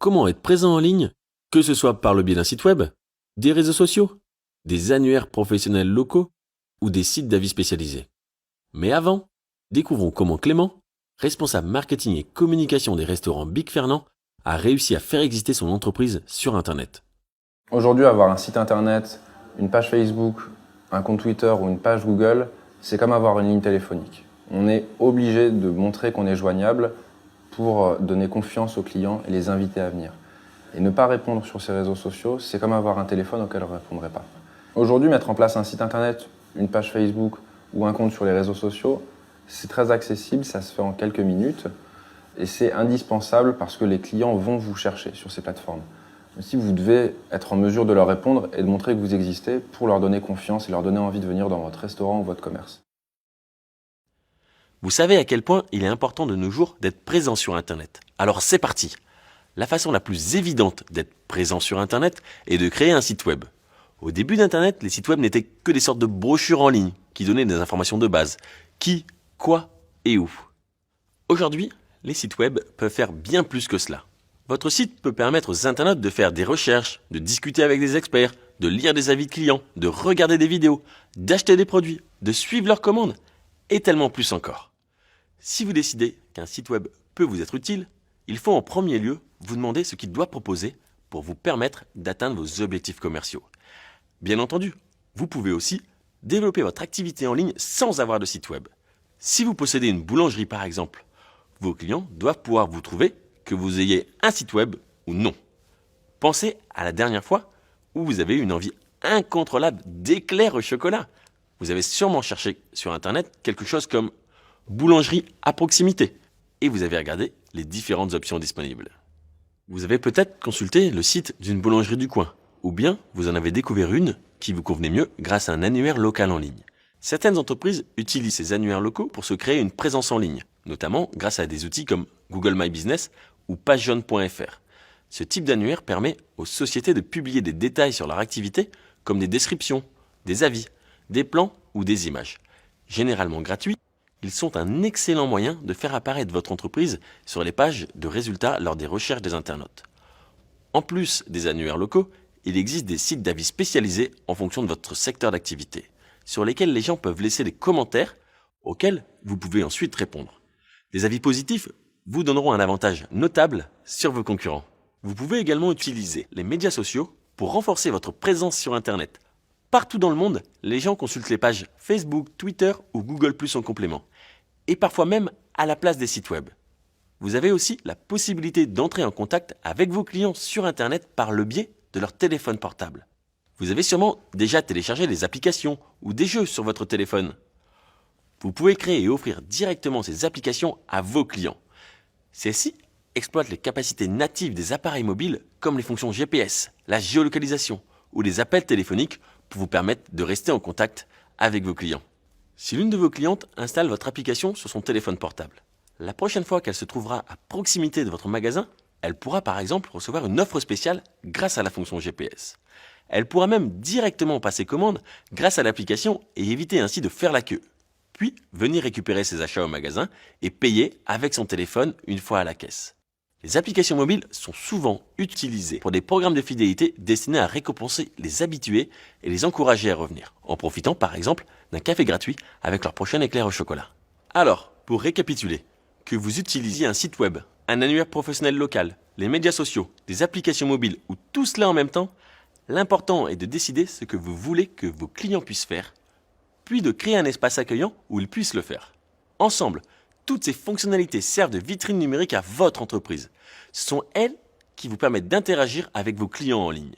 comment être présent en ligne, que ce soit par le biais d'un site web, des réseaux sociaux, des annuaires professionnels locaux ou des sites d'avis spécialisés. Mais avant, découvrons comment Clément, responsable marketing et communication des restaurants Big Fernand, a réussi à faire exister son entreprise sur Internet. Aujourd'hui, avoir un site Internet, une page Facebook, un compte Twitter ou une page Google, c'est comme avoir une ligne téléphonique. On est obligé de montrer qu'on est joignable pour donner confiance aux clients et les inviter à venir. Et ne pas répondre sur ces réseaux sociaux, c'est comme avoir un téléphone auquel on ne répondrait pas. Aujourd'hui, mettre en place un site Internet, une page Facebook ou un compte sur les réseaux sociaux, c'est très accessible, ça se fait en quelques minutes et c'est indispensable parce que les clients vont vous chercher sur ces plateformes. Aussi, vous devez être en mesure de leur répondre et de montrer que vous existez pour leur donner confiance et leur donner envie de venir dans votre restaurant ou votre commerce. Vous savez à quel point il est important de nos jours d'être présent sur Internet. Alors c'est parti. La façon la plus évidente d'être présent sur Internet est de créer un site web. Au début d'Internet, les sites web n'étaient que des sortes de brochures en ligne qui donnaient des informations de base. Qui, quoi et où. Aujourd'hui, les sites web peuvent faire bien plus que cela. Votre site peut permettre aux internautes de faire des recherches, de discuter avec des experts, de lire des avis de clients, de regarder des vidéos, d'acheter des produits, de suivre leurs commandes et tellement plus encore. Si vous décidez qu'un site web peut vous être utile, il faut en premier lieu vous demander ce qu'il doit proposer pour vous permettre d'atteindre vos objectifs commerciaux. Bien entendu, vous pouvez aussi développer votre activité en ligne sans avoir de site web. Si vous possédez une boulangerie par exemple, vos clients doivent pouvoir vous trouver que vous ayez un site web ou non. Pensez à la dernière fois où vous avez eu une envie incontrôlable d'éclairs au chocolat. Vous avez sûrement cherché sur Internet quelque chose comme boulangerie à proximité et vous avez regardé les différentes options disponibles. Vous avez peut-être consulté le site d'une boulangerie du coin ou bien vous en avez découvert une qui vous convenait mieux grâce à un annuaire local en ligne. Certaines entreprises utilisent ces annuaires locaux pour se créer une présence en ligne, notamment grâce à des outils comme Google My Business ou pagejaune.fr. Ce type d'annuaire permet aux sociétés de publier des détails sur leur activité comme des descriptions, des avis, des plans ou des images. Généralement gratuits, ils sont un excellent moyen de faire apparaître votre entreprise sur les pages de résultats lors des recherches des internautes. En plus des annuaires locaux, il existe des sites d'avis spécialisés en fonction de votre secteur d'activité, sur lesquels les gens peuvent laisser des commentaires auxquels vous pouvez ensuite répondre. Des avis positifs vous donneront un avantage notable sur vos concurrents. Vous pouvez également utiliser les médias sociaux pour renforcer votre présence sur Internet. Partout dans le monde, les gens consultent les pages Facebook, Twitter ou Google+ en complément, et parfois même à la place des sites web. Vous avez aussi la possibilité d'entrer en contact avec vos clients sur Internet par le biais de leur téléphone portable. Vous avez sûrement déjà téléchargé des applications ou des jeux sur votre téléphone. Vous pouvez créer et offrir directement ces applications à vos clients. Celles-ci exploitent les capacités natives des appareils mobiles comme les fonctions GPS, la géolocalisation ou les appels téléphoniques pour vous permettre de rester en contact avec vos clients. Si l'une de vos clientes installe votre application sur son téléphone portable, la prochaine fois qu'elle se trouvera à proximité de votre magasin, elle pourra par exemple recevoir une offre spéciale grâce à la fonction GPS. Elle pourra même directement passer commande grâce à l'application et éviter ainsi de faire la queue. Puis venir récupérer ses achats au magasin et payer avec son téléphone une fois à la caisse. Les applications mobiles sont souvent utilisées pour des programmes de fidélité destinés à récompenser les habitués et les encourager à revenir, en profitant par exemple d'un café gratuit avec leur prochain éclair au chocolat. Alors, pour récapituler, que vous utilisiez un site web, un annuaire professionnel local, les médias sociaux, des applications mobiles ou tout cela en même temps, l'important est de décider ce que vous voulez que vos clients puissent faire, puis de créer un espace accueillant où ils puissent le faire. Ensemble, toutes ces fonctionnalités servent de vitrine numérique à votre entreprise. Ce sont elles qui vous permettent d'interagir avec vos clients en ligne.